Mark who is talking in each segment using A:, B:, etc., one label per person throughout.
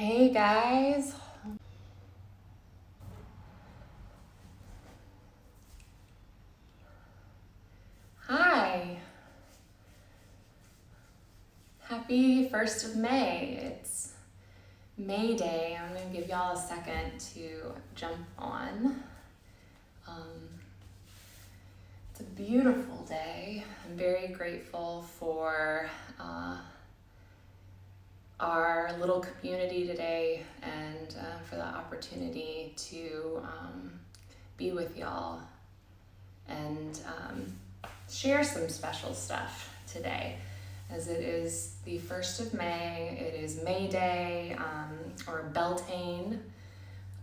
A: Hey guys. Hi. Happy 1st of May. It's May Day. I'm going to give y'all a second to jump on. It's a beautiful day. I'm very grateful for our little community today and for the opportunity to be with y'all and share some special stuff today. As it is the 1st of May, it is May Day, or Beltane,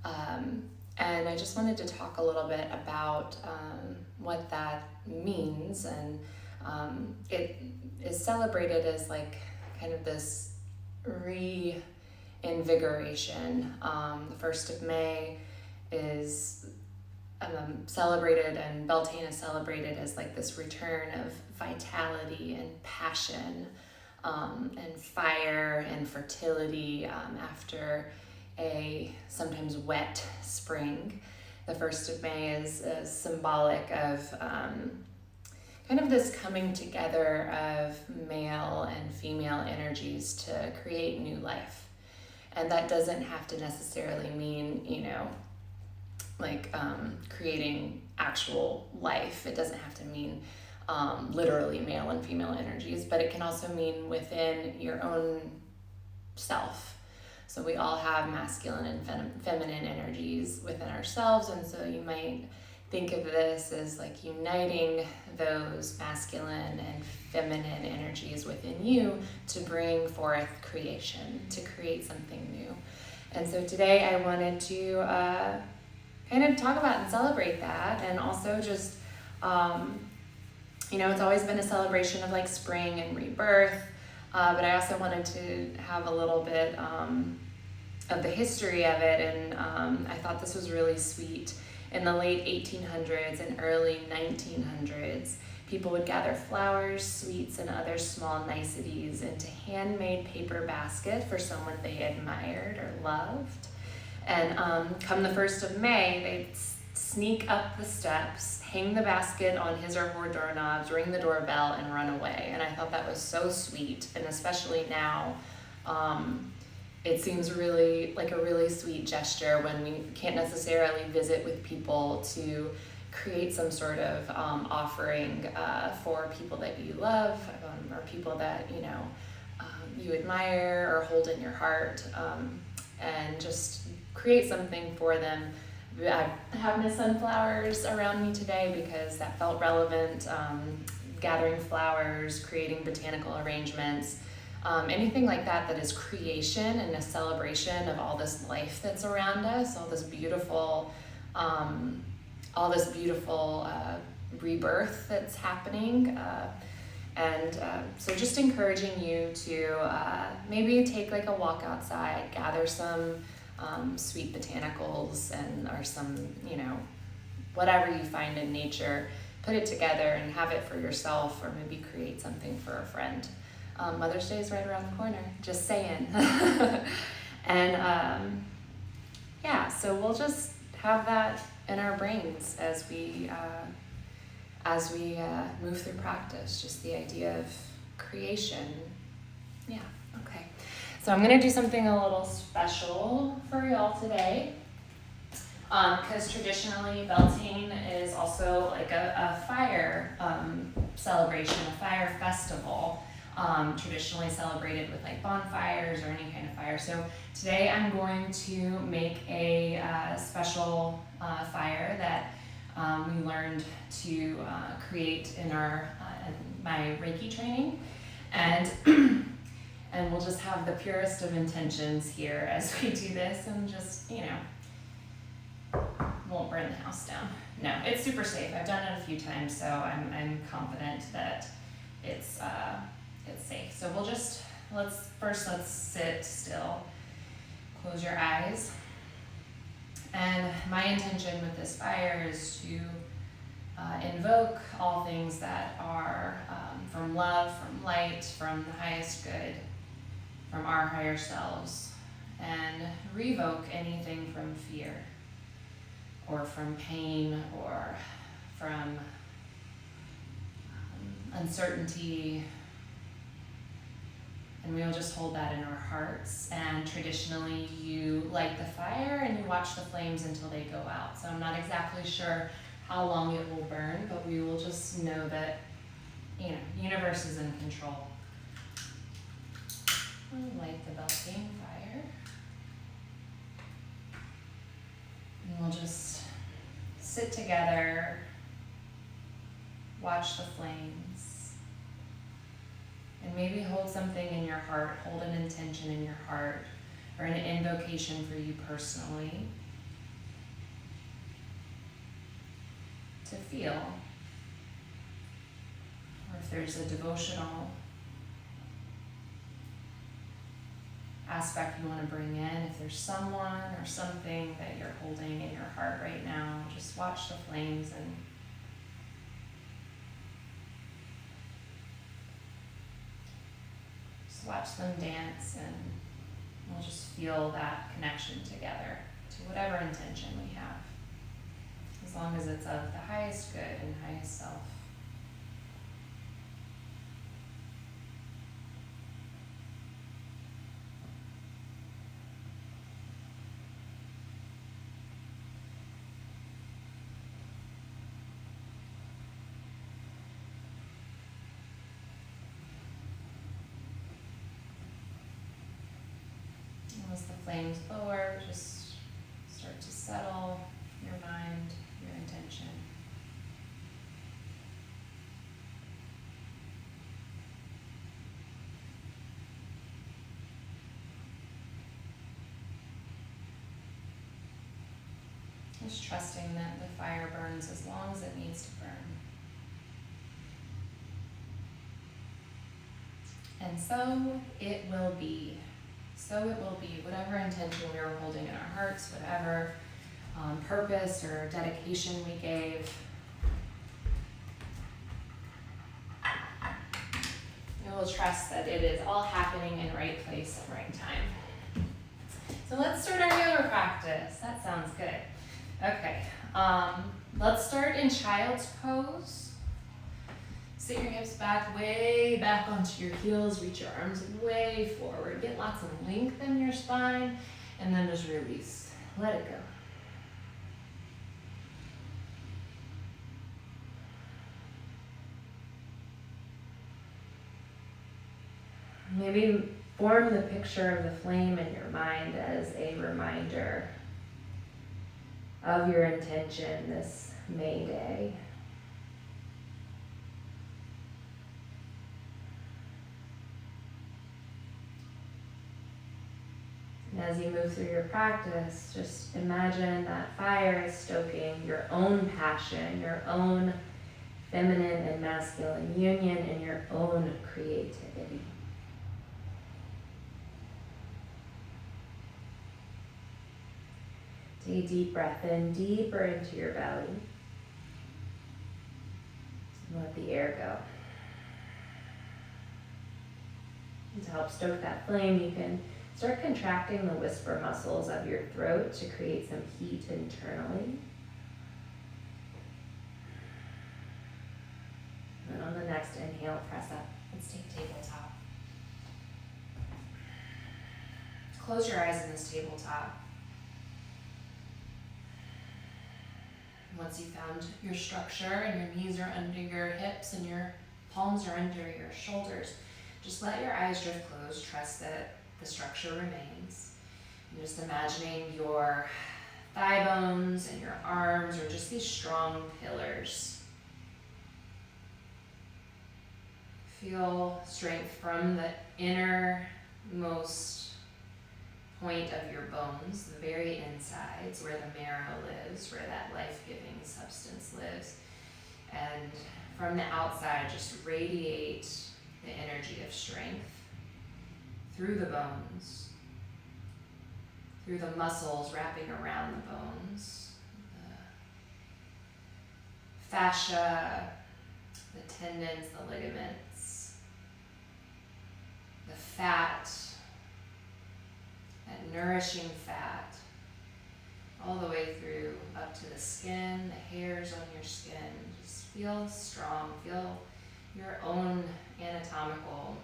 A: and I just wanted to talk a little bit about what that means, and it is celebrated as like kind of this reinvigoration. The 1st of May is celebrated, and Beltane is celebrated as like this return of vitality and passion and fire and fertility after a sometimes wet spring. The 1st of May is symbolic of kind of this coming together of male and female energies to create new life. And that doesn't have to necessarily mean, like creating actual life. It doesn't have to mean literally male and female energies, but it can also mean within your own self. So we all have masculine and feminine energies within ourselves, and so you might think of this as like uniting those masculine and feminine energies within you to bring forth creation, to create something new. And so today I wanted to kind of talk about and celebrate that, and also just, it's always been a celebration of like spring and rebirth, but I also wanted to have a little bit of the history of it, and I thought this was really sweet. In the late 1800s and early 1900s, people would gather flowers, sweets, and other small niceties into handmade paper basket for someone they admired or loved. And come the 1st of May, they'd sneak up the steps, hang the basket on his or her doorknobs, ring the doorbell, and run away. And I thought that was so sweet. And especially now, it seems really like a really sweet gesture when we can't necessarily visit with people to create some sort of offering for people that you love, or people that, you admire or hold in your heart, and just create something for them. I have my sunflowers around me today because that felt relevant. Gathering flowers, creating botanical arrangements, anything like that is creation and a celebration of all this life that's around us, all this beautiful rebirth that's happening. So just encouraging you to maybe take like a walk outside, gather some sweet botanicals or some, whatever you find in nature, put it together and have it for yourself, or maybe create something for a friend. Mother's Day is right around the corner, just saying. And so we'll just have that in our brains as we move through practice, just the idea of creation. Yeah, okay. So I'm gonna do something a little special for y'all today, because traditionally Beltane is also like a fire celebration, a fire festival, traditionally celebrated with like bonfires or any kind of fire. So today I'm going to make a special fire that we learned to create in my Reiki training, and and we'll just have the purest of intentions here as we do this, and just won't burn the house down. No, it's super safe. I've done it a few times, so I'm confident that it's safe. So let's sit still. Close your eyes. And my intention with this fire is to invoke all things that are from love, from light, from the highest good, from our higher selves, and revoke anything from fear or from pain or from uncertainty. And we'll just hold that in our hearts. And traditionally you light the fire and you watch the flames until they go out. So I'm not exactly sure how long it will burn, but we will just know that, universe is in control. I'll light the Beltane fire. And we'll just sit together, watch the flames, and maybe hold something in your heart, hold an intention in your heart, or an invocation for you personally to feel. Or if there's a devotional aspect you want to bring in, if there's someone or something that you're holding in your heart right now, just watch the flames and just watch them dance, and we'll just feel that connection together to whatever intention we have, as long as it's of the highest good and highest self. As the flames lower, just start to settle your mind, your intention. Just trusting that the fire burns as long as it needs to burn. And so it will be. So it will be, whatever intention we were holding in our hearts, whatever purpose or dedication we gave. We will trust that it is all happening in right place and right time. So let's start our yoga practice. That sounds good. Okay, let's start in child's pose. Sit your hips back, way back onto your heels, reach your arms way forward. Get lots of length in your spine, and then just release. Let it go. Maybe form the picture of the flame in your mind as a reminder of your intention this May Day. And as you move through your practice, just imagine that fire is stoking your own passion, your own feminine and masculine union, and your own creativity. Take a deep breath in, deeper into your belly. And let the air go. And to help stoke that flame, you can start contracting the whisper muscles of your throat to create some heat internally. And then on the next inhale, press up. Let's take tabletop. Close your eyes in this tabletop. Once you've found your structure and your knees are under your hips and your palms are under your shoulders, just let your eyes drift closed. Trust that the structure remains. And just imagining your thigh bones and your arms are just these strong pillars. Feel strength from the innermost point of your bones, the very insides where the marrow lives, where that life-giving substance lives. And from the outside, just radiate the energy of strength through the bones, through the muscles wrapping around the bones, the fascia, the tendons, the ligaments, the fat that nourishing fat all the way through up to the skin, the hairs on your skin. Just feel strong, feel your own anatomical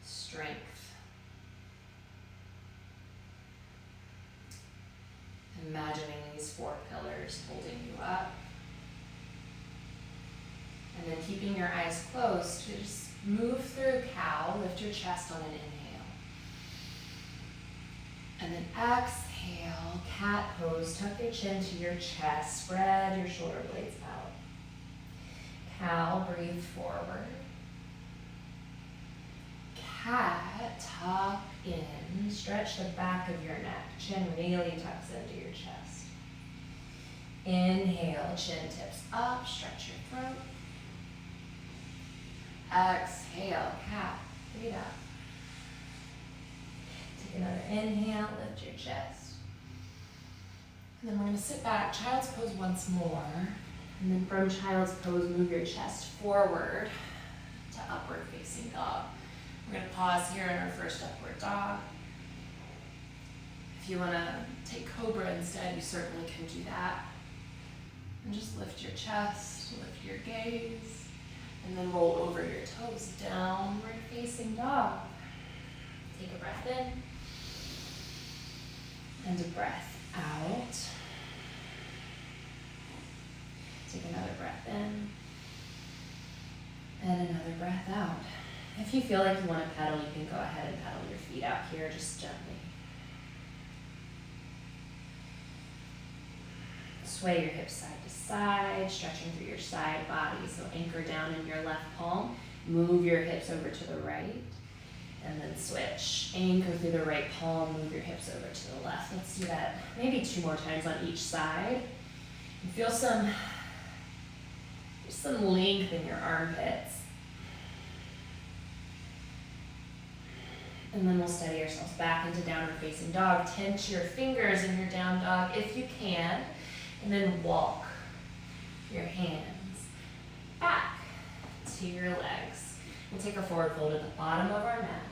A: strength. Imagining these 4 pillars holding you up. And then keeping your eyes closed, just move through cow, lift your chest on an inhale. And then exhale, cat pose, tuck your chin to your chest, spread your shoulder blades out. Cow, breathe forward. Cat, tuck in, stretch the back of your neck, chin really tucks into your chest. Inhale, chin tips up, stretch your throat. Exhale, cat, breathe out. Take another inhale, lift your chest. And then we're going to sit back, child's pose once more. And then from child's pose, move your chest forward to upward facing dog. We're going to pause here in our first upward dog. If you want to take cobra instead, you certainly can do that. And just lift your chest, lift your gaze, and then roll over your toes, downward facing dog. Take a breath in and a breath out. Take another breath in and another breath out. If you feel like you want to pedal, you can go ahead and pedal your feet out here just gently. Sway your hips side to side, stretching through your side body. So anchor down in your left palm, move your hips over to the right, and then switch. Anchor through the right palm, move your hips over to the left. Let's do that maybe 2 more times on each side. And feel some length in your armpits. And then we'll steady ourselves back into downward facing dog. Tense your fingers in your down dog if you can. And then walk your hands back to your legs. We'll take a forward fold at the bottom of our mat.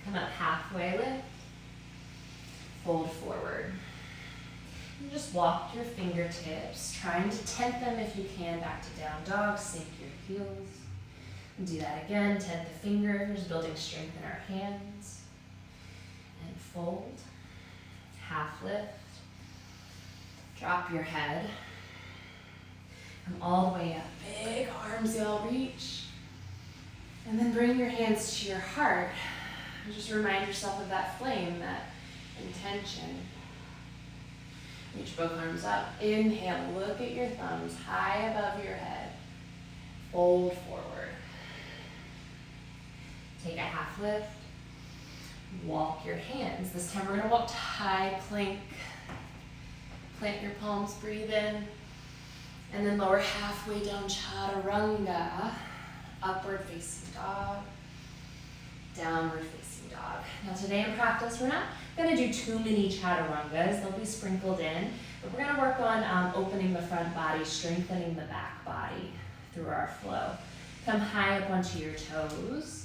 A: Come up halfway lift. Fold forward. And just walk your fingertips, trying to tent them if you can back to down dog. Sink your heels. Do that again, tent the fingers, building strength in our hands. And fold, half lift. Drop your head. Come all the way up, big arms, you'll reach. And then bring your hands to your heart. And just remind yourself of that flame, that intention. Reach both arms up. Inhale, look at your thumbs high above your head. Fold forward. Take a half lift, walk your hands. This time we're going to walk to high plank. Plant your palms, breathe in, and then lower halfway down, chaturanga, upward facing dog, downward facing dog. Now today in practice, we're not going to do too many chaturangas. They'll be sprinkled in, but we're going to work on opening the front body, strengthening the back body through our flow. Come high up onto your toes.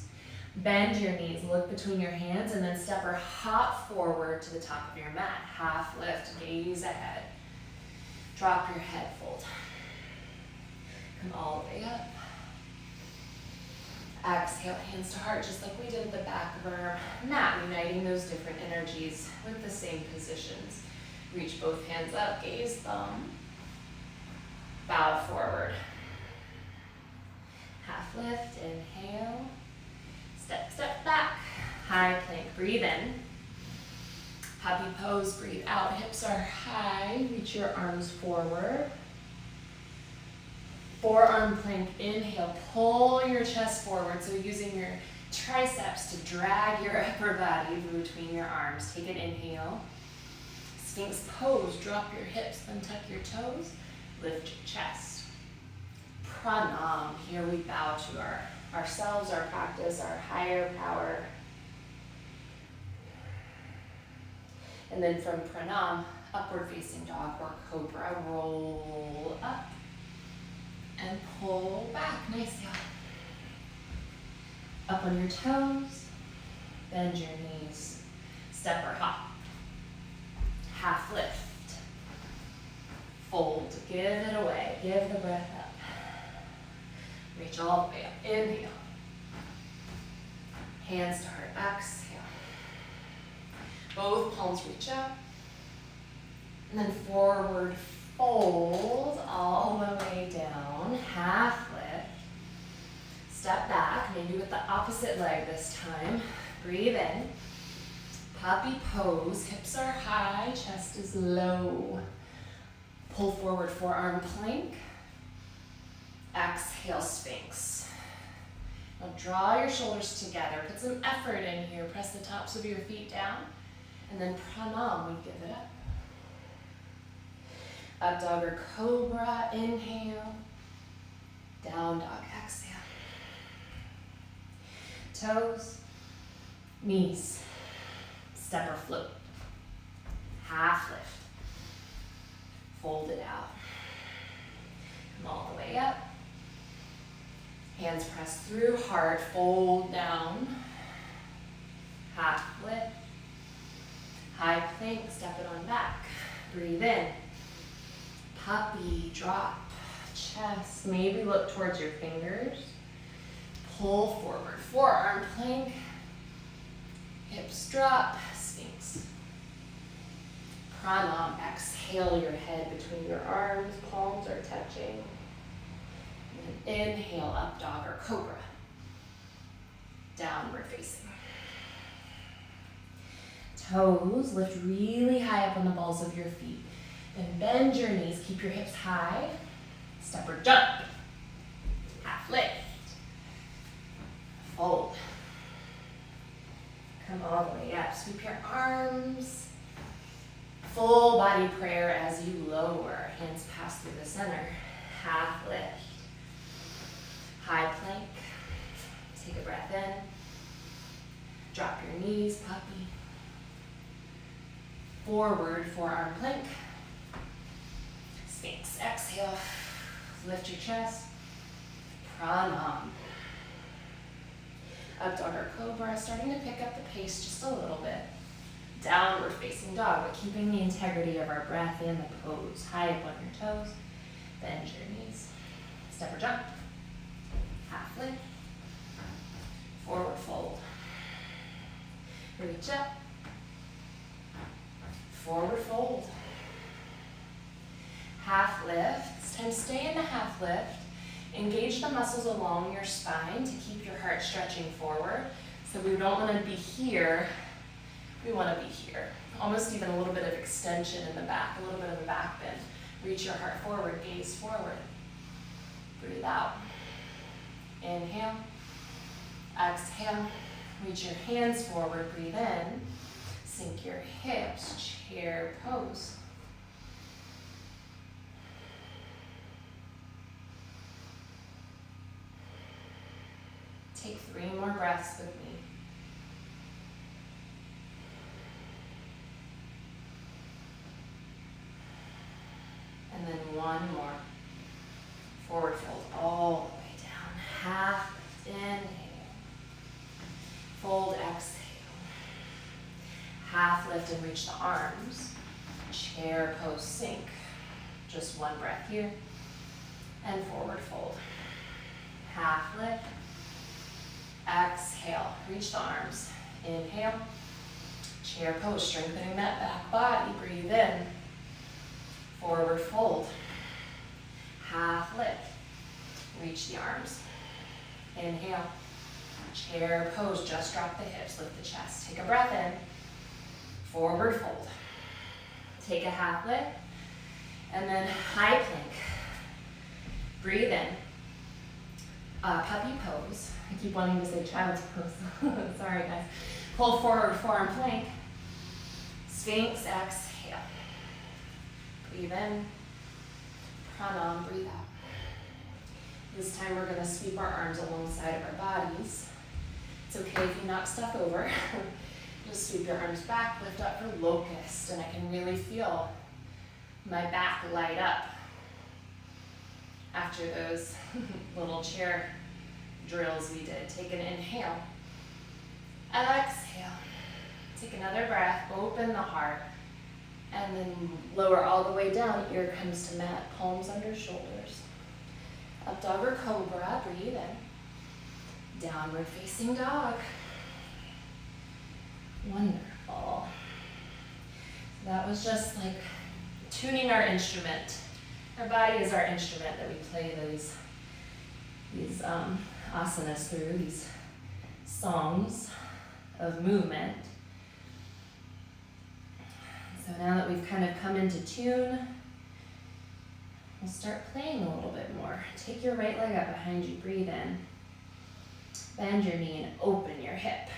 A: Bend your knees, look between your hands, and then step or hop forward to the top of your mat. Half lift, gaze ahead. Drop your head, fold. Come all the way up. Exhale, hands to heart, just like we did at the back of our mat, uniting those different energies with the same positions. Reach both hands up, gaze thumb. Bow forward. Half lift, inhale. Step back, high plank, breathe in. Puppy pose, breathe out, hips are high, reach your arms forward. Forearm plank, inhale, pull your chest forward, so using your triceps to drag your upper body between your arms. Take an inhale. Sphinx pose, drop your hips, untuck your toes, lift your chest. Pranam, here we bow to ourselves, our practice, our higher power. And then from pranam, upward facing dog or cobra, roll up and pull back. Nice, yeah. Up on your toes. Bend your knees. Step or hop. Half lift. Fold. Give it away. Give the breath up. Reach all the way up. Inhale. Hands to heart. Exhale. Both palms reach up. And then forward fold all the way down. Half lift. Step back, maybe with the opposite leg this time. Breathe in. Puppy pose. Hips are high, chest is low. Pull forward, forearm plank. Exhale, Sphinx. Now draw your shoulders together. Put some effort in here. Press the tops of your feet down. And then pranam, we give it up. Up dog or cobra, inhale. Down dog, exhale. Toes, knees, step or float. Half lift. Fold it out. Come all the way up. Hands press through, heart, fold down. Half lift. High plank, step it on back. Breathe in. Puppy, drop, chest. Maybe look towards your fingers. Pull forward, forearm plank. Hips drop, Sphinx. Pranam, exhale your head between your arms, palms are touching. And then inhale, up dog or cobra. Downward facing. Toes, lift really high up on the balls of your feet. Then bend your knees, keep your hips high. Step or jump. Half lift. Fold. Come all the way up. Sweep your arms. Full body prayer as you lower. Hands pass through the center. Half lift. High plank. Take a breath in. Drop your knees, puppy. Forward, forearm plank. Sphinx. Exhale. Lift your chest. Pranam. Up dog or cobra. Starting to pick up the pace just a little bit. Downward facing dog, but keeping the integrity of our breath and the pose. High up on your toes. Bend your knees. Step or jump. Half lift. Forward fold. Reach up. Forward fold. Half lift. This time stay in the half lift. Engage the muscles along your spine to keep your heart stretching forward. So we don't want to be here. We want to be here. Almost even a little bit of extension in the back, a little bit of a back bend. Reach your heart forward, gaze forward. Breathe out. Inhale. Exhale. Reach your hands forward, breathe in. Sink your hips, chair pose. Take 3 more breaths with me. And then 1 more. Forward fold all the way down. Half lift, inhale. Fold, exhale. Half lift and reach the arms. Chair pose, sink. Just 1 breath here. And forward fold. Half lift. Exhale, reach the arms. Inhale. Chair pose, strengthening that back body. Breathe in. Forward fold. Half lift. Reach the arms. Inhale. Chair pose, just drop the hips, lift the chest. Take a breath in. Forward fold. Take a half lift. And then high plank. Breathe in. Puppy pose. I keep wanting to say child's pose. Sorry guys. Pull forward, forearm plank. Sphinx, exhale. Breathe in. Pranam, breathe out. This time we're going to sweep our arms alongside of our bodies. It's okay if you knock stuff over. Just sweep your arms back, lift up for locust, and I can really feel my back light up after those little chair drills we did. Take an inhale. Exhale. Take another breath, open the heart, and then lower all the way down. Ear comes to mat, palms under shoulders. Up dog or cobra, breathe in. Downward facing dog. Wonderful. That was just like tuning our instrument. Our body is our instrument that we play these asanas through, these songs of movement. So now that we've kind of come into tune, we'll start playing a little bit more. Take your right leg up behind you, breathe in. Bend your knee and open your hip.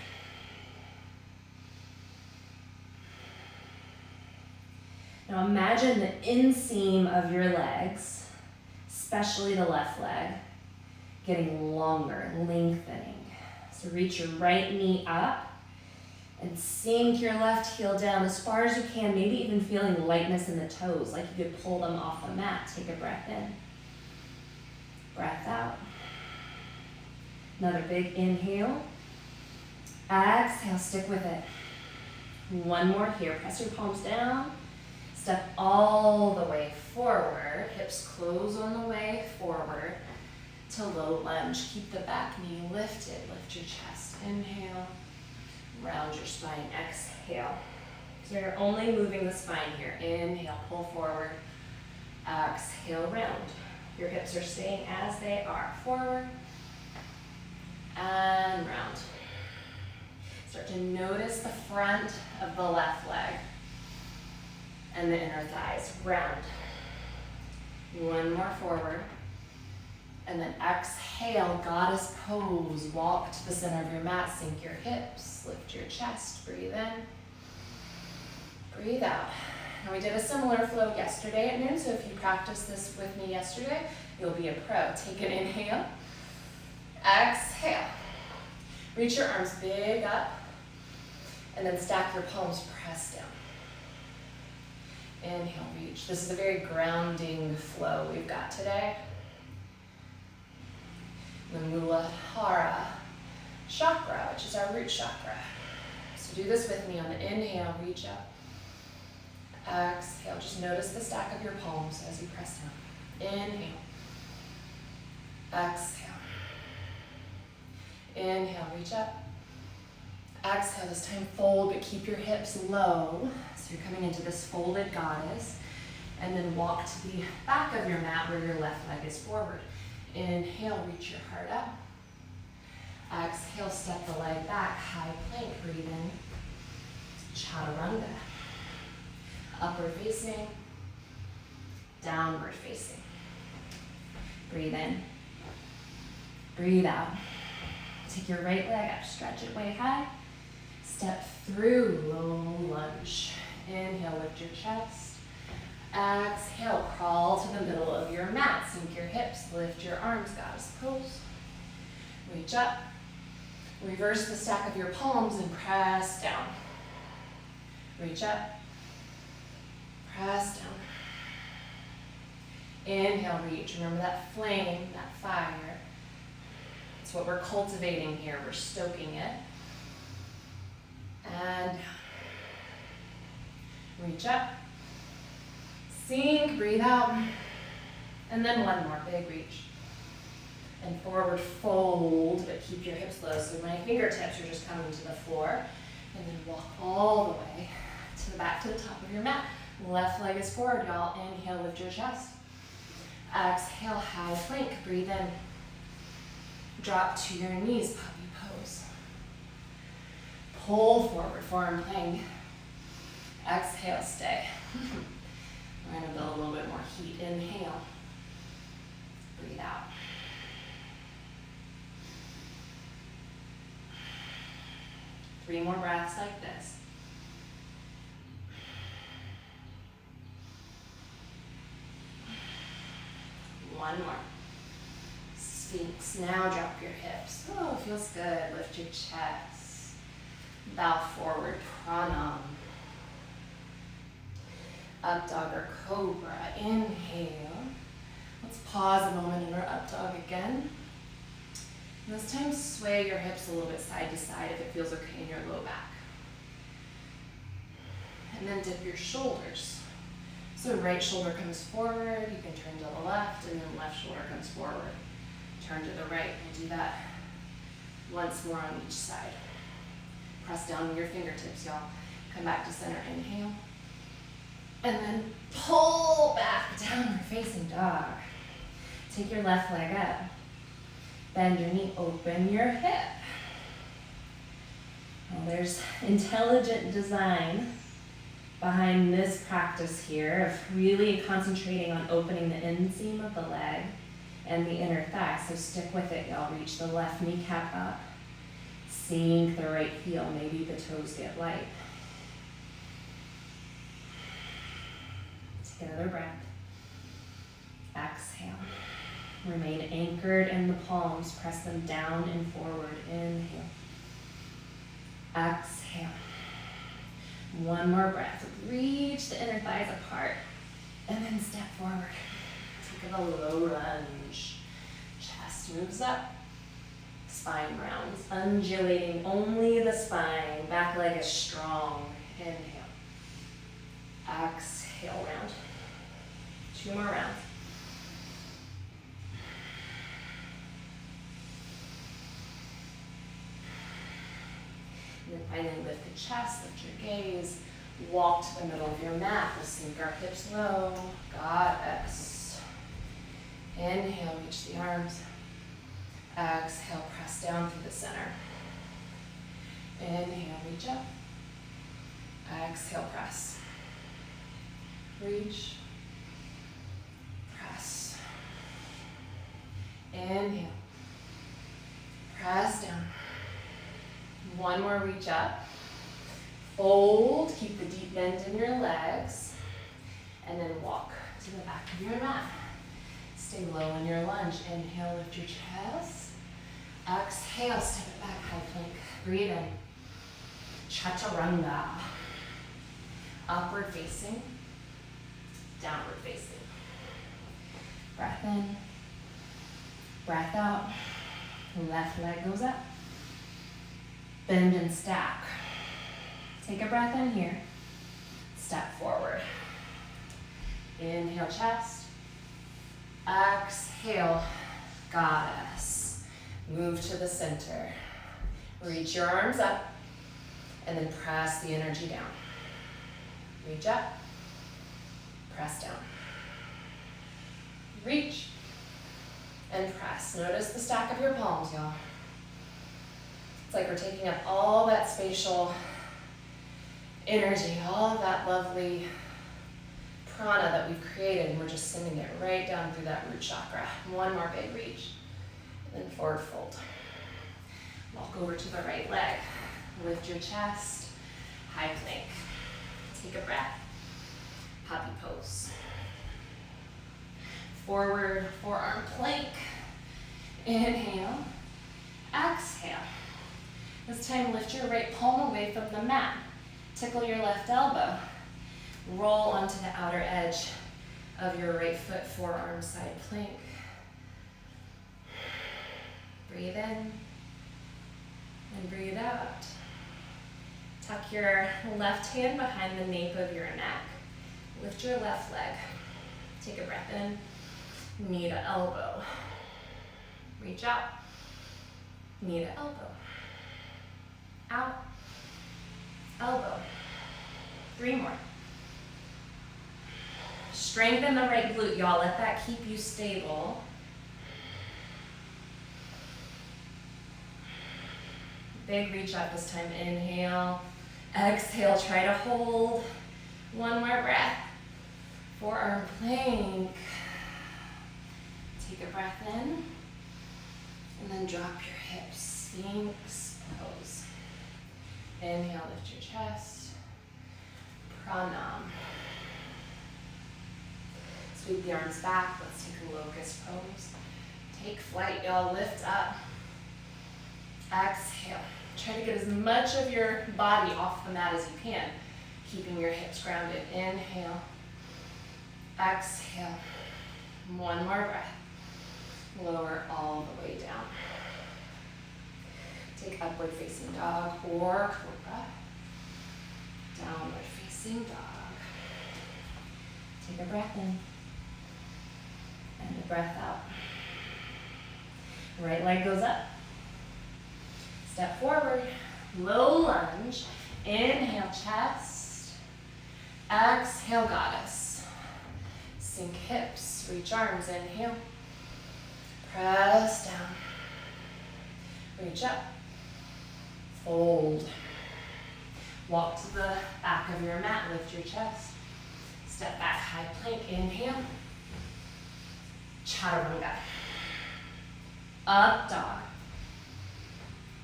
A: Now imagine the inseam of your legs, especially the left leg, getting longer, lengthening. So reach your right knee up and sink your left heel down as far as you can, maybe even feeling lightness in the toes, like you could pull them off the mat. Take a breath in, breath out. Another big inhale. Exhale, stick with it. One more here, press your palms down. Step all the way forward, hips close on the way forward to low lunge. Keep the back knee lifted, lift your chest. Inhale, round your spine, exhale. So you're only moving the spine here. Inhale, pull forward, exhale, round. Your hips are staying as they are, forward and round. Start to notice the front of the left leg and the inner thighs, round. One more forward. And then exhale, goddess pose. Walk to the center of your mat, sink your hips, lift your chest, breathe in, breathe out. Now we did a similar flow yesterday at noon, so if you practiced this with me yesterday, you'll be a pro. Take an inhale, exhale. Reach your arms big up, and then stack your palms, press down. Inhale, reach. This is a very grounding flow we've got today. The Muladhara chakra, which is our root chakra. So do this with me on the inhale, reach up. Exhale, just notice the stack of your palms as you press down. Inhale. Exhale. Inhale, reach up. Exhale, this time fold, but keep your hips low. So you're coming into this folded goddess. And then walk to the back of your mat where your left leg is forward. Inhale, reach your heart up. Exhale, step the leg back, high plank, breathe in. Chaturanga. Upward facing, downward facing. Breathe in, breathe out. Take your right leg up, stretch it way high. Step through, low lunge. Inhale, lift your chest. Exhale, crawl to the middle of your mat. Sink your hips, lift your arms, goddess pose. Reach up. Reverse the stack of your palms and press down. Reach up. Press down. Inhale, reach. Remember that flame, that fire. It's what we're cultivating here. We're stoking it. And reach up. Sink, breathe out. And then one more, big reach. And forward fold, but keep your hips low. So my fingertips are just coming to the floor. And then walk all the way to the back, to the top of your mat. Left leg is forward, y'all. Inhale, lift your chest. Exhale, high plank. Breathe in. Drop to your knees, puppy pose. Pull forward, forearm plank. Exhale, stay. We're going to build a little bit more heat. Inhale. Breathe out. Three more breaths like this. One more. Sphinx. Now drop your hips. Oh, feels good. Lift your chest. Bow forward. Pranam. Up dog or cobra. Inhale. Let's pause a moment in our up dog again. And this time, sway your hips a little bit side to side if it feels okay in your low back. And then dip your shoulders. So right shoulder comes forward, you can turn to the left, and then left shoulder comes forward. Turn to the right, and do that once more on each side. Press down with your fingertips, y'all. Come back to center, inhale. And then pull back, downward facing dog. Take your left leg up. Bend your knee, open your hip. Well, there's intelligent design behind this practice here of really concentrating on opening the inseam of the leg and the inner thigh. So stick with it, y'all. Reach the left kneecap up. Sink the right heel. Maybe the toes get light. Take another breath. Exhale. Remain anchored in the palms. Press them down and forward. Inhale. Exhale. One more breath. Reach the inner thighs apart. And then step forward. Take a low lunge. Chest moves up. Spine rounds. Undulating only the spine. Back leg is strong. Inhale. Exhale, round. 2 more rounds. And then finally lift the chest, lift your gaze. Walk to the middle of your mat. We'll sink our hips low. Goddess. Inhale, reach the arms. Exhale, press down through the center. Inhale, reach up. Exhale, press. Reach. Press. Inhale. Press down. One more reach up. Fold, keep the deep bend in your legs. And then walk to the back of your mat. Stay low in your lunge. Inhale, lift your chest. Exhale, step it back, high plank. Breathe in. Chaturanga. Upward facing. Downward facing. Breath in. Breath out. Left leg goes up. Bend and stack. Take a breath in here. Step forward. Inhale, chest. Exhale, goddess. Move to the center. Reach your arms up and then press the energy down. Reach up, press down. Reach and press. Notice the stack of your palms, y'all. It's like we're taking up all that spatial energy, all of that lovely prana that we've created, and we're just sending it right down through that root chakra. One more big reach, and then forward fold. Walk over to the right leg. Lift your chest, high plank. Take a breath, puppy pose. Forward forearm plank. Inhale, exhale. This time lift your right palm away from the mat. Tickle your left elbow. Roll onto the outer edge of your right foot, forearm side plank. Breathe in and breathe out. Tuck your left hand behind the nape of your neck. Lift your left leg. Take a breath in, knee to elbow. Reach out, knee to elbow. Out, elbow. 3 more. Strengthen the right glute, y'all. Let that keep you stable. Big reach up this time. Inhale. Exhale. Try to hold. 1 more breath. Forearm plank. Take a breath in. And then drop your hips. Sphinx pose. Inhale. Lift your chest. Pranam. Sweep the arms back. Let's take a locust pose. Take flight, y'all. Lift up. Exhale. Try to get as much of your body off the mat as you can, keeping your hips grounded. Inhale. Exhale. 1 more breath. Lower all the way down. Take upward facing dog or cobra. Downward facing dog. Take a breath in and a breath out. Right leg goes up. Step forward, low lunge. Inhale, chest. Exhale, goddess. Sink hips, reach arms, inhale. Press down. Reach up. Fold. Walk to the back of your mat, lift your chest. Step back, high plank, inhale. Chaturanga. Up dog.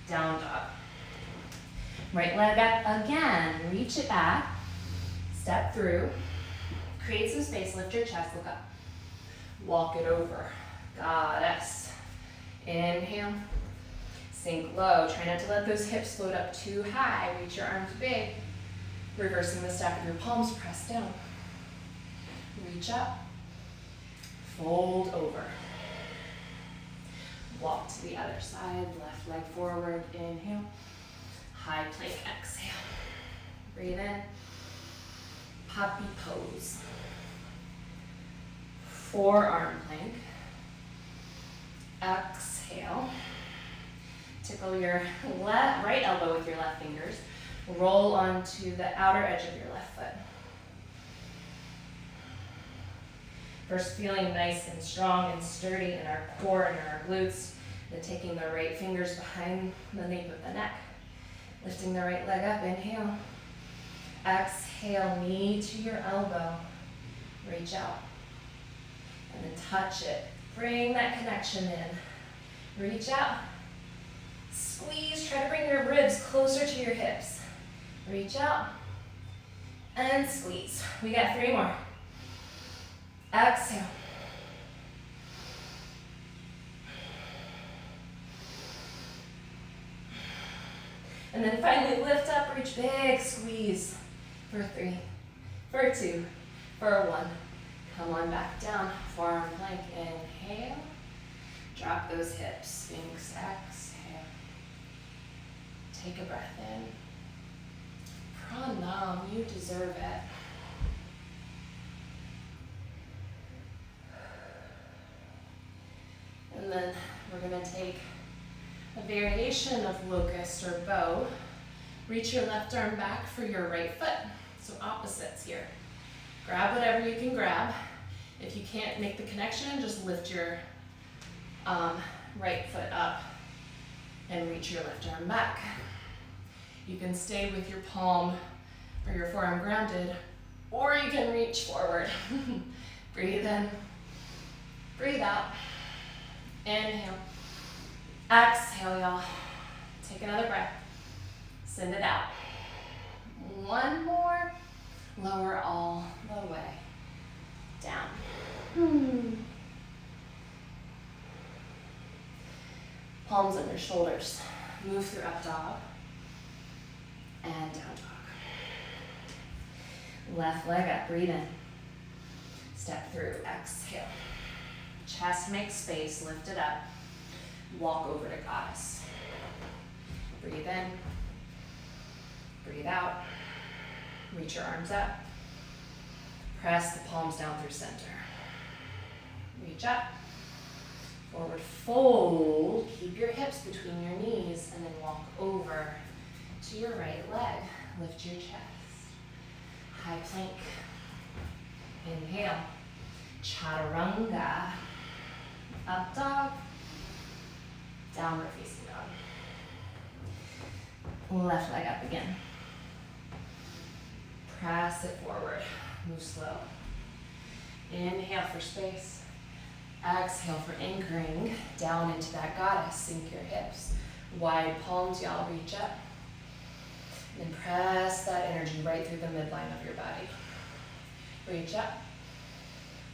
A: Down dog. Right leg up again, reach it back. Step through. Create some space, lift your chest, look up. Walk it over. Goddess. Inhale. Sink low. Try not to let those hips float up too high. Reach your arms big. Reversing the stack of your palms, press down. Reach up. Fold over. Walk to the other side. Left leg forward. Inhale. High plank. Exhale. Breathe in. Puppy pose. Forearm plank. Exhale. Tickle your right elbow with your left fingers. Roll onto the outer edge of your left foot. First, feeling nice and strong and sturdy in our core and in our glutes. Then taking the right fingers behind the nape of the neck. Lifting the right leg up, inhale. Exhale, knee to your elbow. Reach out. And then touch it. Bring that connection in. Reach out. Squeeze, try to bring your ribs closer to your hips. Reach out and squeeze. We got 3 more. Exhale. And then finally lift up, reach big, squeeze. For 3, for 2, for 1. Come on back down, forearm plank, inhale. Drop those hips, Sphinx, exhale. Take a breath in. Pranam, you deserve it. And then we're going to take a variation of locust or bow. Reach your left arm back for your right foot. So opposites here. Grab whatever you can grab. If you can't make the connection, just lift your right foot up and reach your left arm back. You can stay with your palm or your forearm grounded, or you can reach forward. Breathe in, breathe out. Inhale, exhale, y'all. Take another breath, send it out. 1 more, lower all the way down. Palms under shoulders. Move through up dog and down dog. Left leg up, breathe in. Step through, exhale. Chest makes space, lift it up. Walk over to goddess. Breathe in. Breathe out. Reach your arms up. Press the palms down through center. Reach up. Forward fold. Keep your hips between your knees and then walk over to your right leg. Lift your chest. High plank. Inhale. Chaturanga. Up dog. Downward facing dog. Left leg up again. Press it forward. Move slow. Inhale for space. Exhale for anchoring down into that goddess. Sink your hips. Wide palms, y'all. Reach up. And press that energy right through the midline of your body. Reach up.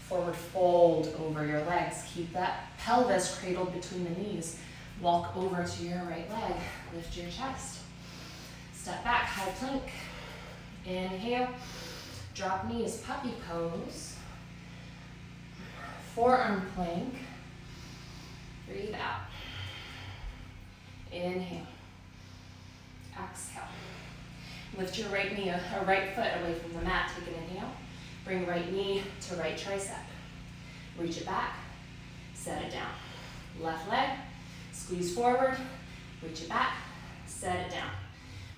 A: Forward fold over your legs. Keep that pelvis cradled between the knees. Walk over to your right leg. Lift your chest. Step back, high plank. Inhale. Drop knees, puppy pose. Forearm plank. Breathe out. Inhale.
B: exhale. Lift your right knee or right foot away from the mat. Take an inhale. Bring right knee to right tricep. Reach it back. Set it down. Left leg. Squeeze forward. Reach it back. Set it down.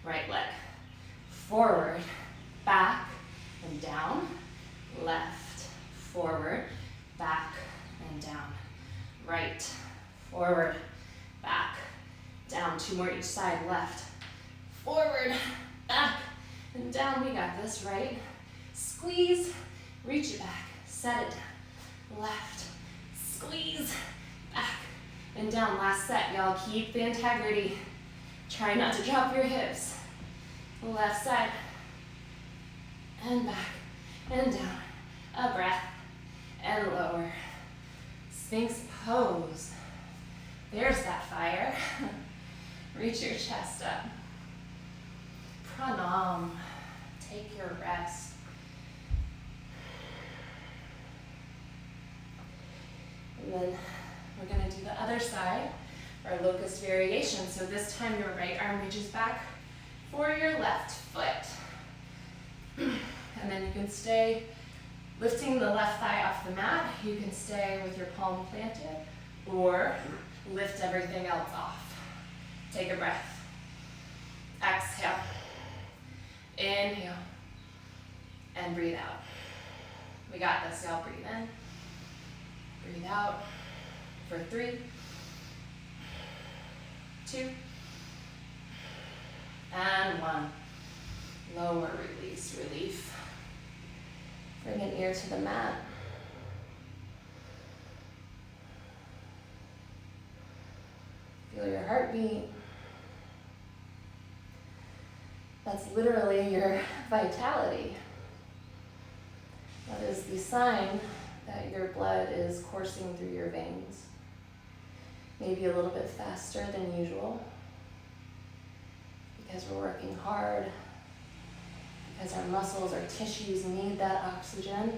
B: Right leg. Forward. Back and down. Left. Forward. Back and down. Right. Forward. Back. Down. 2 more each side. Left. Forward. Back and down. We got this. Right. Squeeze. Reach it back. Set it down. Left. Squeeze. Back and down. Last set. Y'all keep the integrity. Try not to drop your hips. Left side. And back. And down. A breath. And lower. Sphinx pose. There's that fire. Reach your chest up. Pranam. Take your rest. And then we're going to do the other side, our locust variation. So this time your right arm reaches back for your left foot. And then you can stay lifting the left thigh off the mat. You can stay with your palm planted or lift everything else off. Take a breath. Exhale. Inhale. And breathe out. We got this, y'all. Breathe in. Breathe out for 3, 2, and 1. Lower, release, relief. Bring an ear to the mat. Feel your heartbeat. That's literally your vitality. That is the sign that your blood is coursing through your veins. Maybe a little bit faster than usual because we're working hard, because our muscles, our tissues need that oxygen,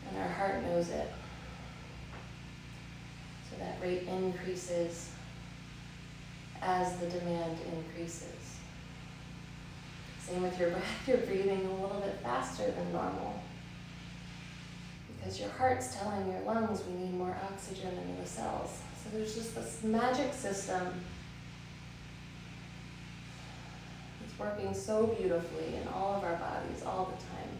B: and our heart knows it. So that rate increases as the demand increases. Same with your breath, you're breathing a little bit faster than normal because your heart's telling your lungs we need more oxygen into the cells. So there's just this magic system. It's working so beautifully in all of our bodies all the time.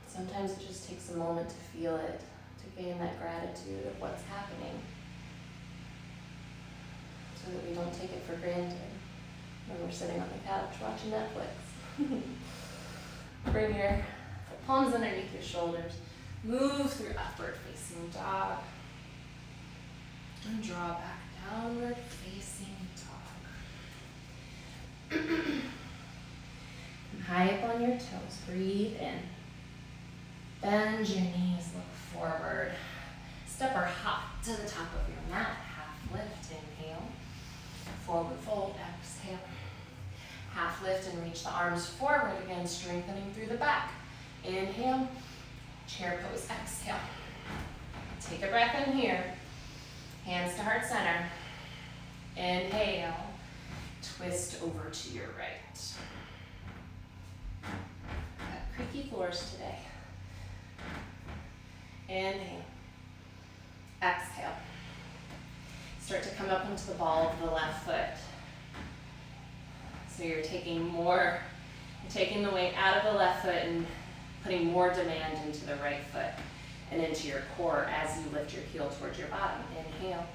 B: Sometimes it just takes a moment to feel it, to gain that gratitude of what's happening, so that we don't take it for granted when we're sitting on the couch watching Netflix. Bring your palms underneath your shoulders. Move through upward facing dog. And draw back downward facing dog. Come high up on your toes. Breathe in. Bend your knees, look forward. Step or hop to the top of your mat. Half lift, inhale. Forward fold, exhale. Half lift and reach the arms forward again, strengthening through the back. Inhale, chair pose, exhale. Take a breath in here. Hands to heart center. Inhale, twist over to your right. Got creaky floors today. Inhale, exhale. Start to come up into the ball of the left foot. So you're taking the weight out of the left foot and putting more demand into the right foot and into your core as you lift your heel towards your bottom. Inhale,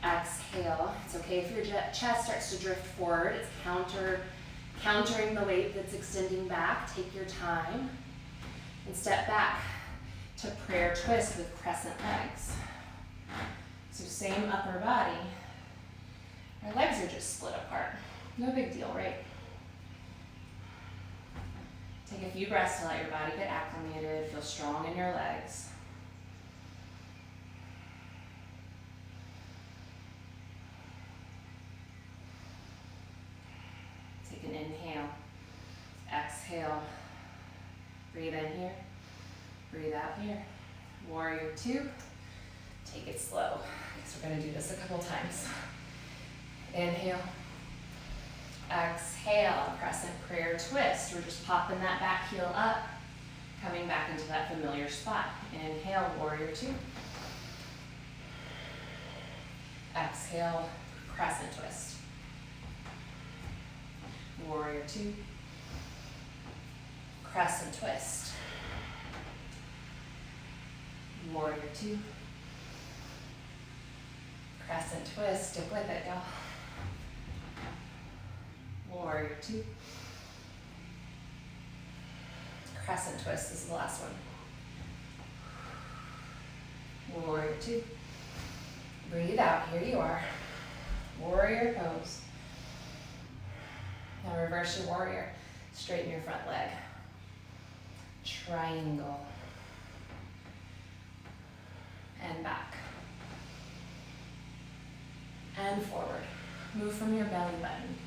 B: exhale. It's okay if your chest starts to drift forward. It's countering the weight that's extending back. Take your time and step back to prayer twist with crescent legs. So same upper body. Our legs are just split apart. No big deal, right? Take a few breaths to let your body get acclimated. Feel strong in your legs. Take an inhale. Exhale. Breathe in here. Breathe out here. Warrior 2. Take it slow, because we're going to do this a couple times. Inhale. Exhale, crescent prayer twist. We're just popping that back heel up, coming back into that familiar spot. Inhale, warrior two. Exhale, crescent twist. Warrior two. Crescent twist. Warrior two. Crescent twist, stick with it, y'all. Warrior two. Crescent twist is the last one. Warrior two. Breathe out, here you are. Warrior pose. Now reverse your warrior. Straighten your front leg. Triangle. And back. And forward. Move from your belly button.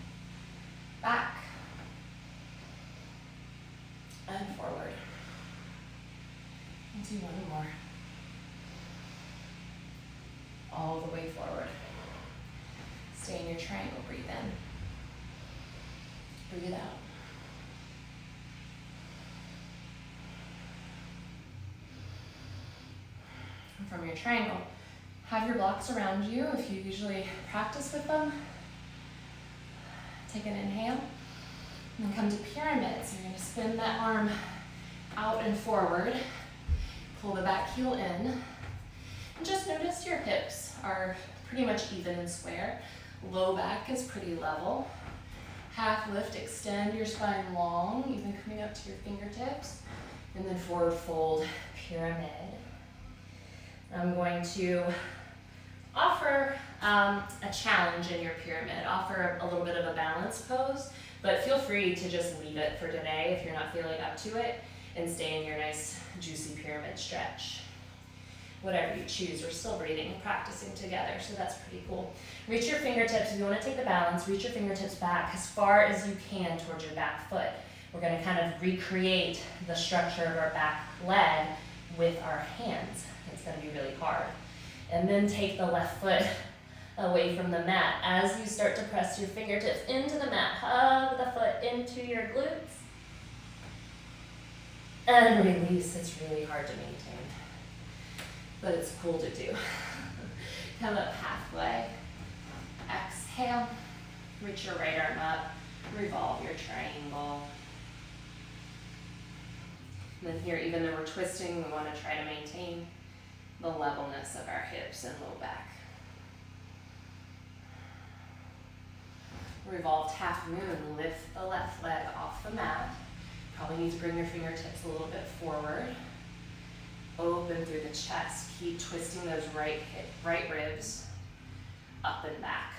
B: Back. And forward. And do one more. All the way forward. Stay in your triangle. Breathe in. Breathe out. And from your triangle, have your blocks around you if you usually practice with them. Take an inhale, and then come to pyramid. So you're going to spin that arm out and forward. Pull the back heel in. And just notice your hips are pretty much even and square. Low back is pretty level. Half lift, extend your spine long, even coming up to your fingertips. And then forward fold, pyramid. I'm going to offer a challenge in your pyramid. Offer a little bit of a balance pose, but feel free to just leave it for today if you're not feeling up to it and stay in your nice juicy pyramid stretch. Whatever you choose, we're still breathing and practicing together, so that's pretty cool. Reach your fingertips, if you want to take the balance, reach your fingertips back as far as you can towards your back foot. We're going to kind of recreate the structure of our back leg with our hands. It's going to be really hard. And then take the left foot away from the mat. As you start to press your fingertips into the mat, hug the foot into your glutes. And release. It's really hard to maintain, but it's cool to do. Come up halfway. Exhale. Reach your right arm up. Revolve your triangle. And then here, even though we're twisting, we want to try to maintain the levelness of our hips and low back. Revolved half moon, lift the left leg off the mat. Probably need to bring your fingertips a little bit forward. Open through the chest. Keep twisting those right ribs up and back.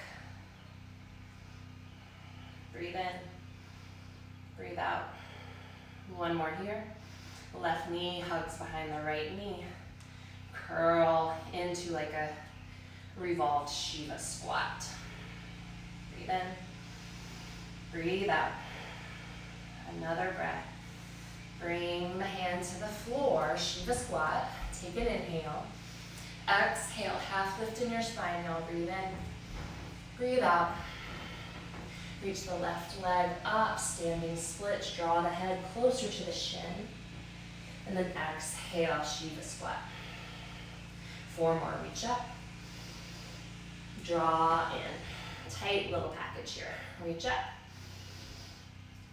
B: Breathe in, breathe out. One more here. Left knee hugs behind the right knee. Curl into like a revolved Shiva squat. Breathe in, breathe out. Another breath. Bring the hands to the floor, Shiva squat. Take an inhale. Exhale, half lift in your spine. Now breathe in, breathe out. Reach the left leg up, standing splits. Draw the head closer to the shin. And then exhale, Shiva squat. 4 more, reach up. Draw in. Tight little package here. Reach up.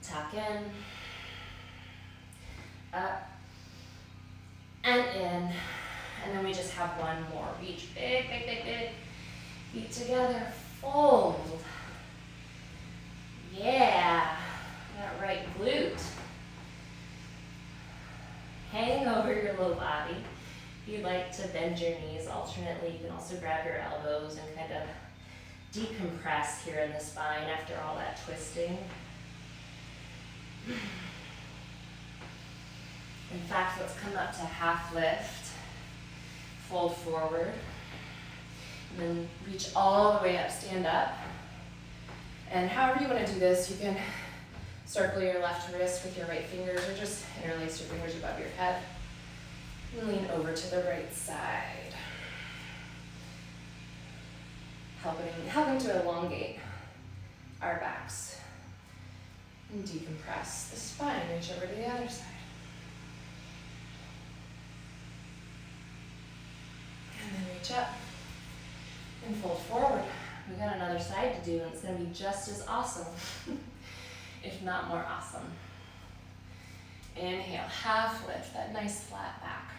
B: Tuck in. Up. And in. And then we just have one more. Reach big, big, big, big. Feet together. Fold. Yeah. That right glute. Hang over your low body. If you'd like to bend your knees alternately, you can also grab your elbows and kind of decompress here in the spine after all that twisting. In fact, let's come up to half lift. Fold forward. And then reach all the way up, stand up. And however you want to do this, you can circle your left wrist with your right fingers or just interlace your fingers above your head. And lean over to the right side. helping to elongate our backs and decompress the spine. Reach over to the other side. And then reach up and fold forward. We got another side to do, and it's going to be just as awesome, if not more awesome. Inhale, half lift, that nice flat back.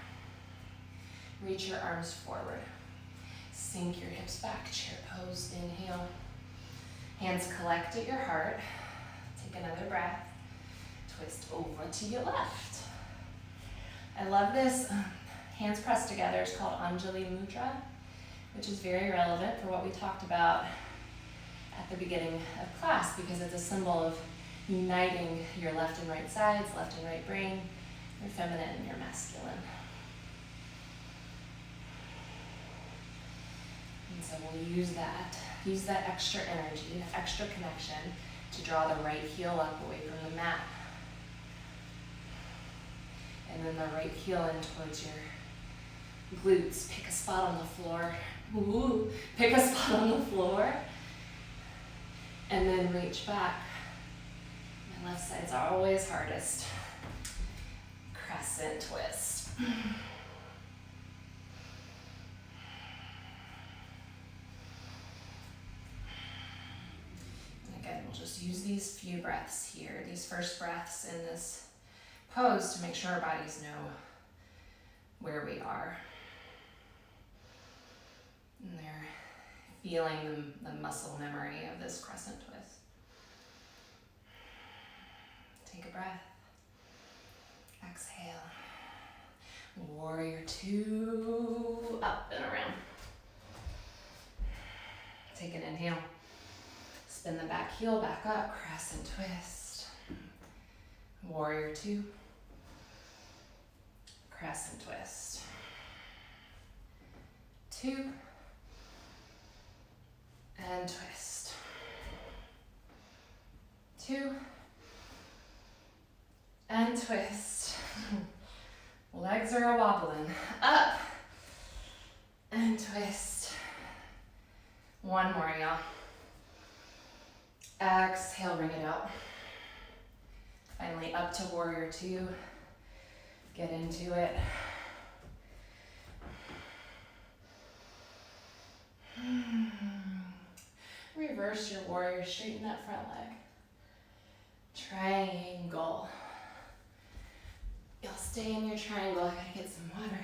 B: Reach your arms forward. Sink your hips back, chair pose, inhale. Hands collect at your heart. Take another breath. Twist over to your left. I love this. Hands pressed together is called Anjali Mudra, which is very relevant for what we talked about at the beginning of class, because it's a symbol of uniting your left and right sides, left and right brain, your feminine and your masculine. And so we'll use that extra energy, that extra connection to draw the right heel up away from the mat. And then the right heel in towards your glutes. Pick a spot on the floor. Ooh, pick a spot on the floor. And then reach back. My left side's always hardest. Crescent twist. Again, we'll just use these few breaths here, these first breaths in this pose to make sure our bodies know where we are. And they're feeling the muscle memory of this crescent twist. Take a breath. Exhale. Warrior two, up and around. Take an inhale. Spin the back heel back up, crescent twist. Warrior two. Crescent twist. Two. And twist. Two. And twist. Legs are wobbling. Up. And twist. One more, y'all. Exhale, bring it out. Finally up to warrior two. Get into it. Reverse your warrior, straighten that front leg. Triangle. You'll stay in your triangle. I gotta get some water.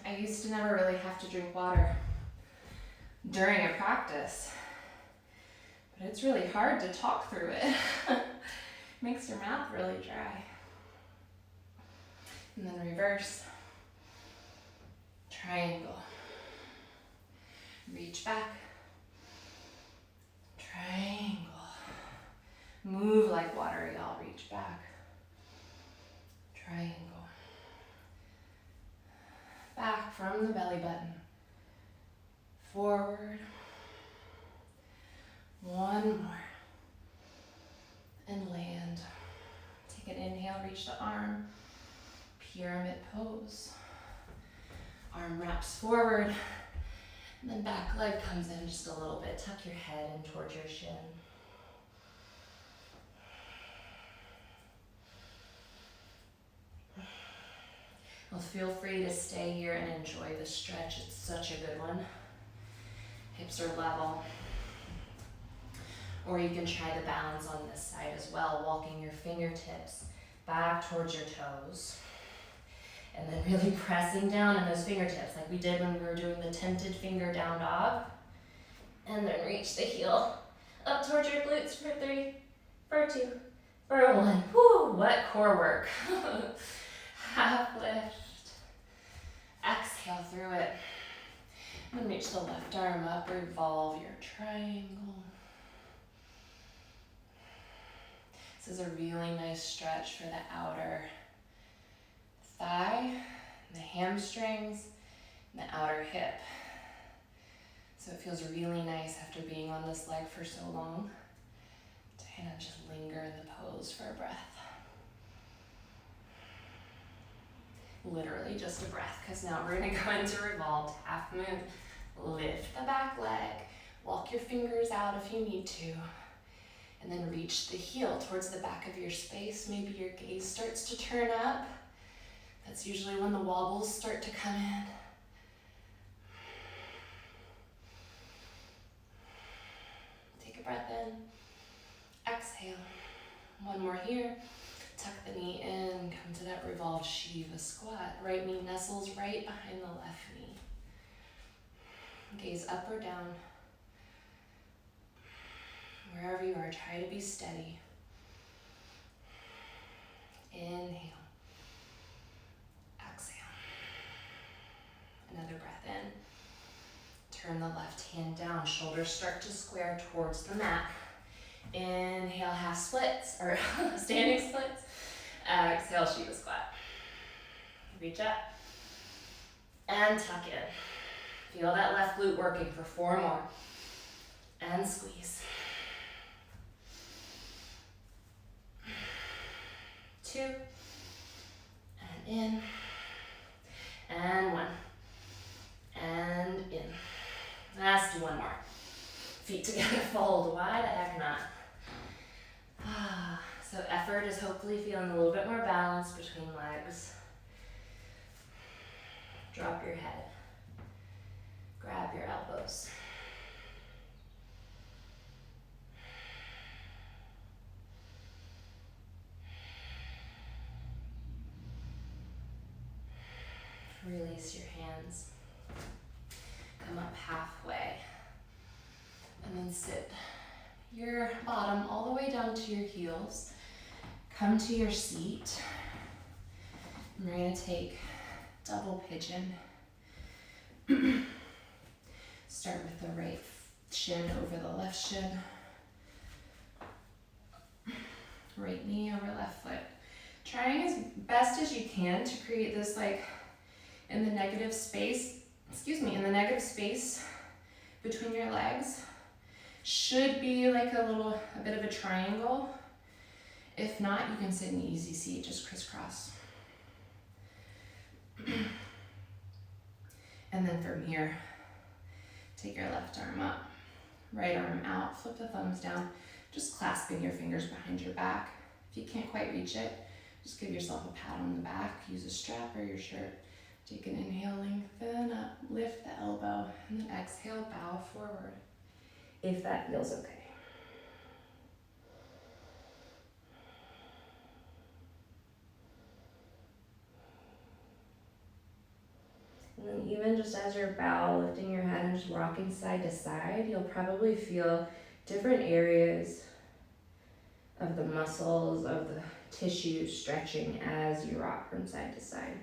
B: I used to never really have to drink water during a practice, but it's really hard to talk through it. Makes your mouth really dry. And then reverse. Triangle. Reach back. Triangle. Move like water, y'all. Reach back. Triangle. Back from the belly button. Forward. One more. And land. Take an inhale, reach the arm. Pyramid pose. Arm wraps forward. And then back leg comes in just a little bit. Tuck your head in towards your shin. Well, feel free to stay here and enjoy the stretch. It's such a good one. Hips are level. Or you can try the balance on this side as well, walking your fingertips back towards your toes. And then really pressing down on those fingertips like we did when we were doing the tented finger down dog. And then reach the heel up towards your glutes for 3, for 2, for 1. Woo, what core work. Half lift. Exhale through it. And then reach the left arm up, revolve your triangle. This is a really nice stretch for the outer thigh, the hamstrings, and the outer hip. So it feels really nice after being on this leg for so long to kind of just linger in the pose for a breath. literally just a breath, because now we're gonna go into revolved half moon. Lift the back leg, walk your fingers out if you need to, and then reach the heel towards the back of your space. Maybe your gaze starts to turn up. That's usually when the wobbles start to come in. Take a breath in, exhale. One more here. Tuck the knee in, come to that revolved Shiva squat. Right knee nestles right behind the left knee. Gaze up or down. Wherever you are, try to be steady. Inhale. Exhale. Another breath in. Turn the left hand down. Shoulders start to square towards the mat. Inhale, half splits, or standing splits. Exhale, Shiva squat. Reach up and tuck in. Feel that left glute working for 4 more. And squeeze. 2. And in. And 1. And in. Let's do 1 more. Feet together, fold. Why the heck not? So effort is hopefully feeling a little bit more balance between legs. Drop your head. Grab your elbows. Release your hands. Come up halfway. And then sit your bottom all the way down to your heels. Come to your seat. And we're going to take double pigeon. Start with the right shin over the left shin. Right knee over left foot. Trying as best as you can to create this in the negative space between your legs. Should be a bit of a triangle. If not, you can sit in the easy seat, just crisscross. And then from here, take your left arm up, right arm out, flip the thumbs down, just clasping your fingers behind your back. If you can't quite reach it, just give yourself a pat on the back, use a strap or your shirt. Take an inhale, lengthen up, lift the elbow, and then exhale, bow forward, if that feels okay. And then even just as your bow, lifting your head and just rocking side to side, you'll probably feel different areas of the muscles, of the tissue stretching as you rock from side to side.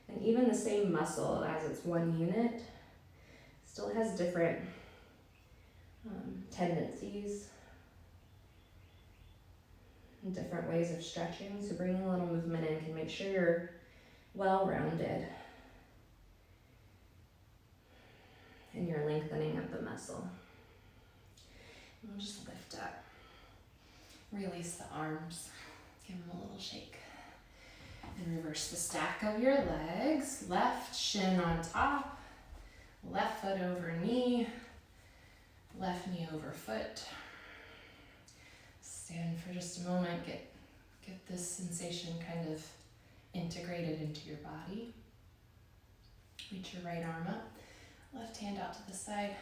B: And even the same muscle, as it's one unit, still has different tendencies and different ways of stretching. So bringing a little movement in can make sure you're well-rounded and you're lengthening of the muscle. And we'll just lift up. Release the arms. Give them a little shake. And reverse the stack of your legs. Left shin on top. Left foot over knee. Left knee over foot. Stand for just a moment. Get this sensation kind of integrated into your body. Reach your right arm up. Left hand out to the side.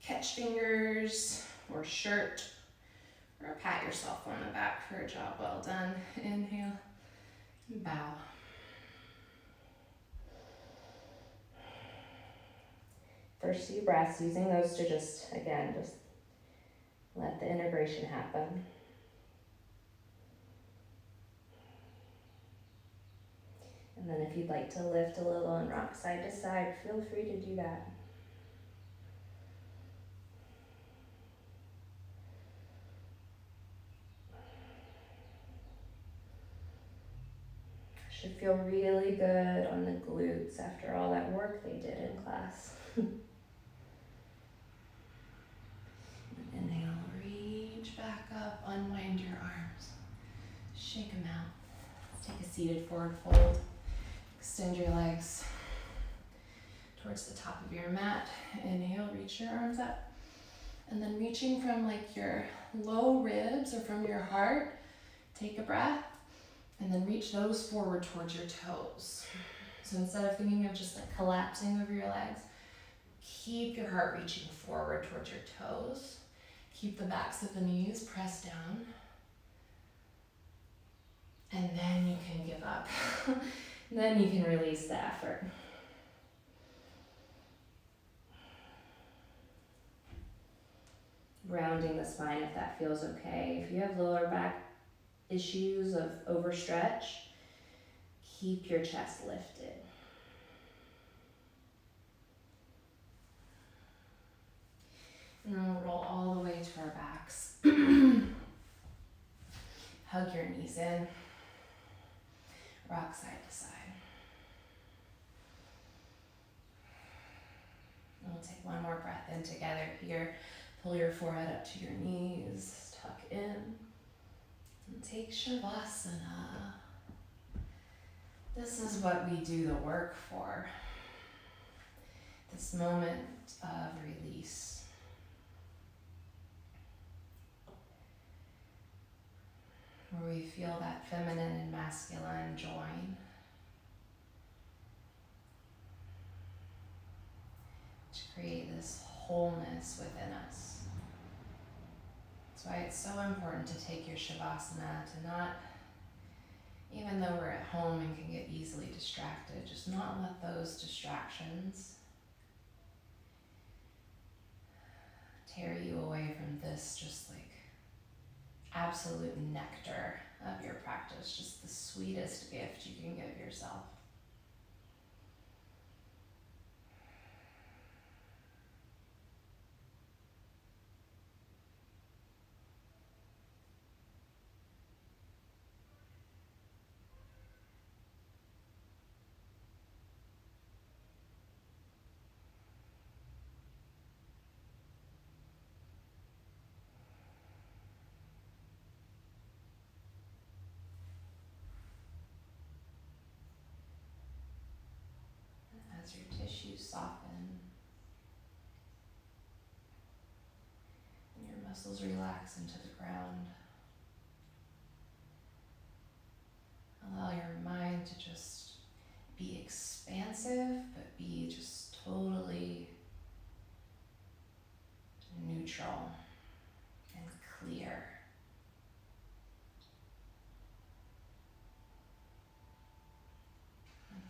B: Catch fingers or shirt. Or pat yourself on the back for a job well done. Inhale. Bow. First few breaths, using those to just let the integration happen. And then if you'd like to lift a little and rock side to side, feel free to do that. Should feel really good on the glutes after all that work they did in class. Inhale, reach back up, unwind your arms. Shake them out. Let's take a seated forward fold. Extend your legs towards the top of your mat. Inhale, reach your arms up. And then reaching from like your low ribs or from your heart, take a breath. And then reach those forward towards your toes. So instead of thinking of just like collapsing over your legs, keep your heart reaching forward towards your toes. Keep the backs of the knees pressed down. And then you can give up. Then you can release the effort. Rounding the spine if that feels okay. If you have lower back issues of overstretch, keep your chest lifted. And then we'll roll all the way to our backs. Hug your knees in. Rock side to side. And we'll take one more breath in together here. Pull your forehead up to your knees. Tuck in. And take Shavasana. This is what we do the work for. This moment of release. Where we feel that feminine and masculine join. To create this wholeness within us. That's why it's so important to take your Shavasana, to not, even though we're at home and can get easily distracted, just not let those distractions tear you away from this just like absolute nectar of your practice, just the sweetest gift you can give yourself. As your tissues soften and your muscles relax into the ground, allow your mind to just be expansive, but be just totally neutral and clear.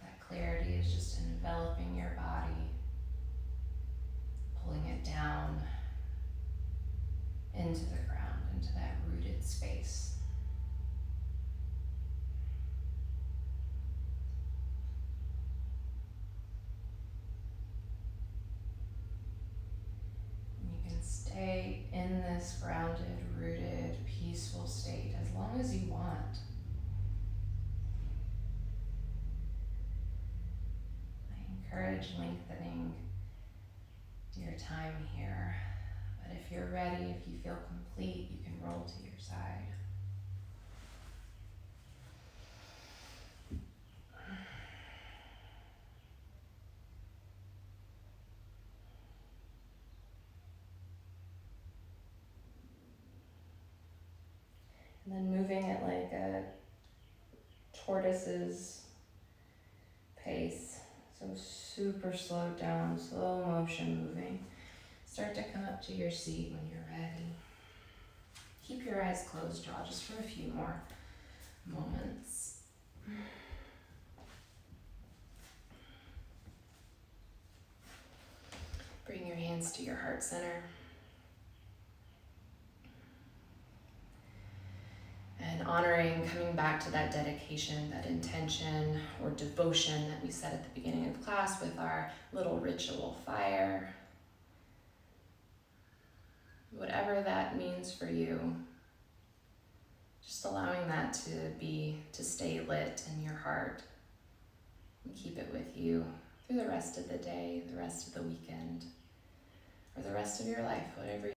B: That clarity is just enveloping your body, pulling it down into the ground, into that rooted space. And you can stay in this grounded, rooted, peaceful state as long as you want. Encourage lengthening your time here, but if you're ready, if you feel complete, you can roll to your side. And then moving at like a tortoise's pace. So super slowed down, slow motion moving. Start to come up to your seat when you're ready. Keep your eyes closed, y'all, just for a few more moments. Bring your hands to your heart center. And honoring, coming back to that dedication, that intention or devotion that we said at the beginning of class with our little ritual fire. Whatever that means for you, just allowing that to stay lit in your heart and keep it with you through the rest of the day, the rest of the weekend, or the rest of your life, whatever